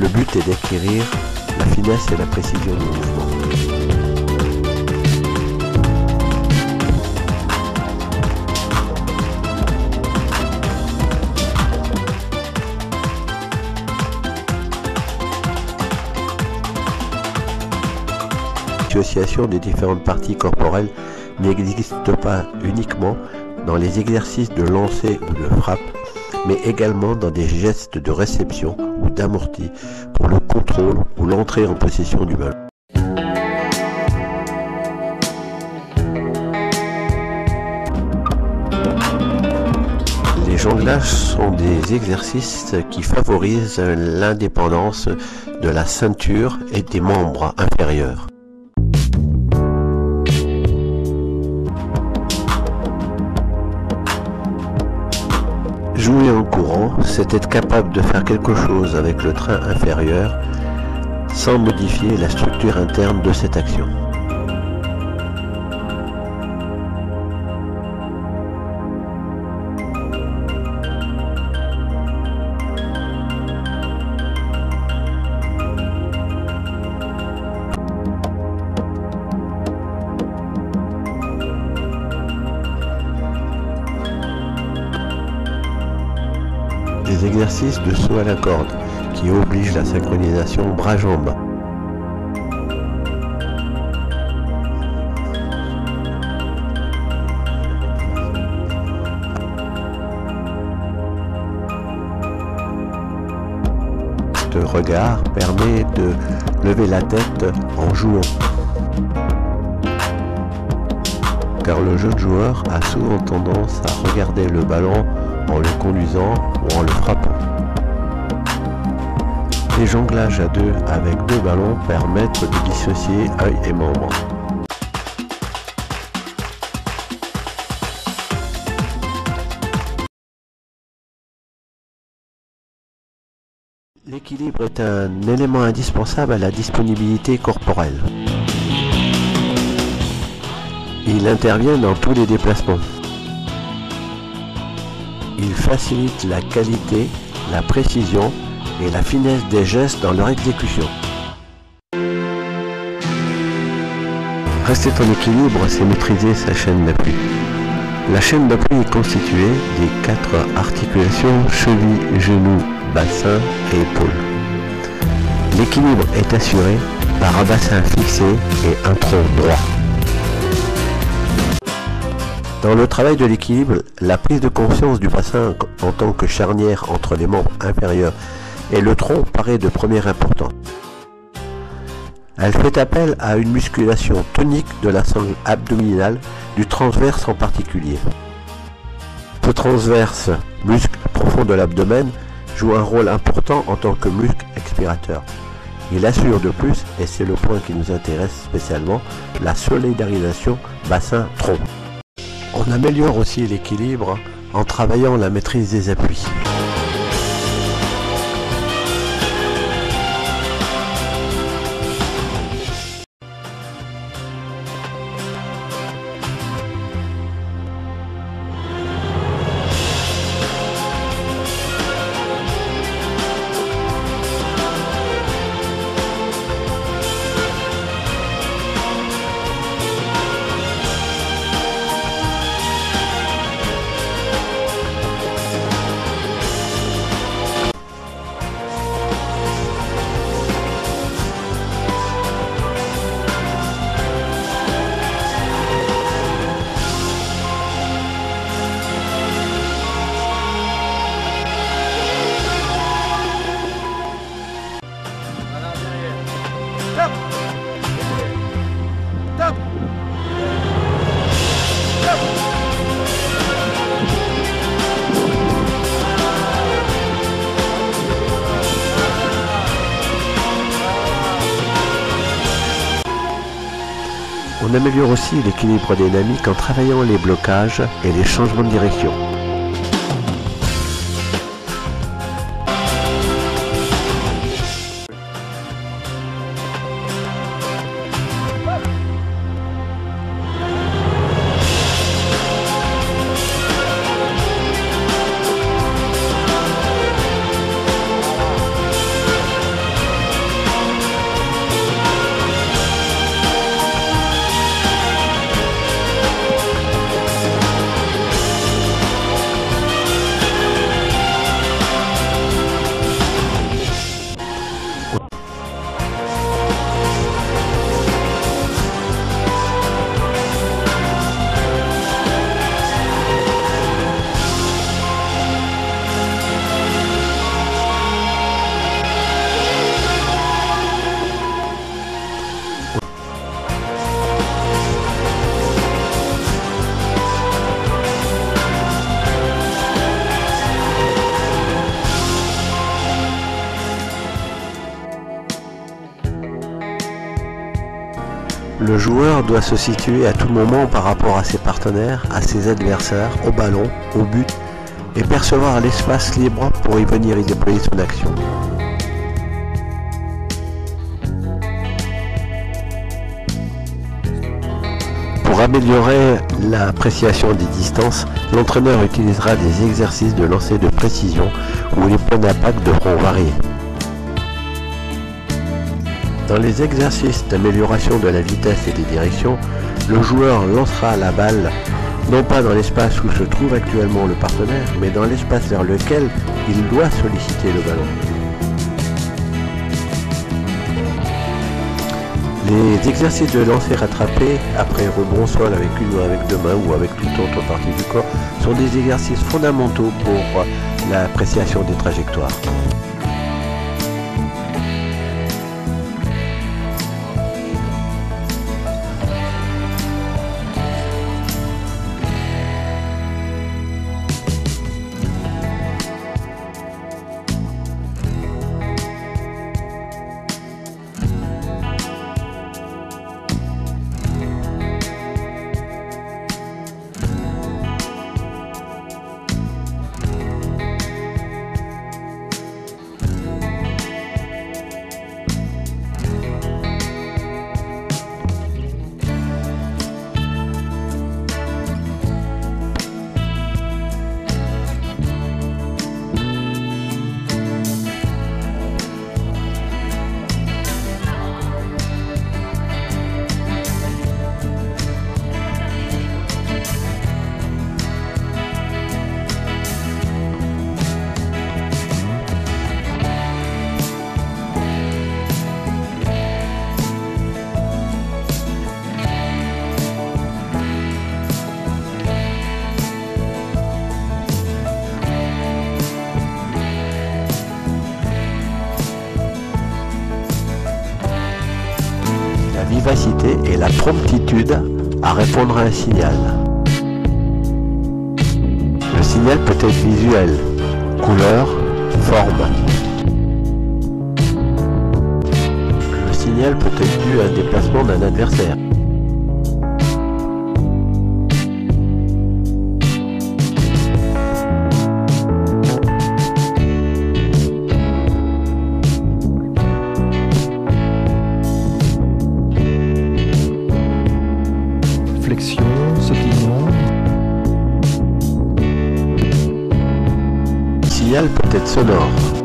Le but est d'acquérir la finesse et la précision du mouvement. L'association des différentes parties corporelles n'existe pas uniquement dans les exercices de lancer ou de frappe, mais également dans des gestes de réception ou d'amorti pour le contrôle ou l'entrée en possession du ballon. Les jonglages sont des exercices qui favorisent l'indépendance de la ceinture et des membres inférieurs. Jouer en courant, c'est être capable de faire quelque chose avec le train inférieur sans modifier la structure interne de cette action. Des exercices de saut à la corde qui obligent la synchronisation bras-jambes. Ce regard permet de lever la tête en jouant. Car le jeune joueur a souvent tendance à regarder le ballon en le conduisant ou en le frappant. Les jonglages à deux avec deux ballons permettent de dissocier œil et membre. L'équilibre est un élément indispensable à la disponibilité corporelle. Il intervient dans tous les déplacements. Il facilite la qualité, la précision et la finesse des gestes dans leur exécution. Rester en équilibre, c'est maîtriser sa chaîne d'appui. La chaîne d'appui est constituée des 4 articulations cheville, genou, bassin et épaule. L'équilibre est assuré par un bassin fixé et un tronc droit. Dans le travail de l'équilibre, la prise de conscience du bassin en tant que charnière entre les membres inférieurs et le tronc paraît de première importance. Elle fait appel à une musculation tonique de la sangle abdominale, du transverse en particulier. Ce transverse, muscle profond de l'abdomen, joue un rôle important en tant que muscle expirateur. Il assure de plus, et c'est le point qui nous intéresse spécialement, la solidarisation bassin-tronc. On améliore aussi l'équilibre en travaillant la maîtrise des appuis. On améliore aussi l'équilibre dynamique en travaillant les blocages et les changements de direction. Le joueur doit se situer à tout moment par rapport à ses partenaires, à ses adversaires, au ballon, au but, et percevoir l'espace libre pour y venir y déployer son action. Pour améliorer l'appréciation des distances, l'entraîneur utilisera des exercices de lancer de précision où les points d'impact devront varier. Dans les exercices d'amélioration de la vitesse et des directions, le joueur lancera la balle non pas dans l'espace où se trouve actuellement le partenaire, mais dans l'espace vers lequel il doit solliciter le ballon. Les exercices de lancer rattrapé après rebond sol avec une ou avec deux mains ou avec toute autre partie du corps sont des exercices fondamentaux pour l'appréciation des trajectoires. La vivacité et la promptitude à répondre à un signal. Le signal peut être visuel, couleur, forme. Le signal peut être dû à un déplacement d'un adversaire. Flexion, sautillement. Le signal peut être sonore.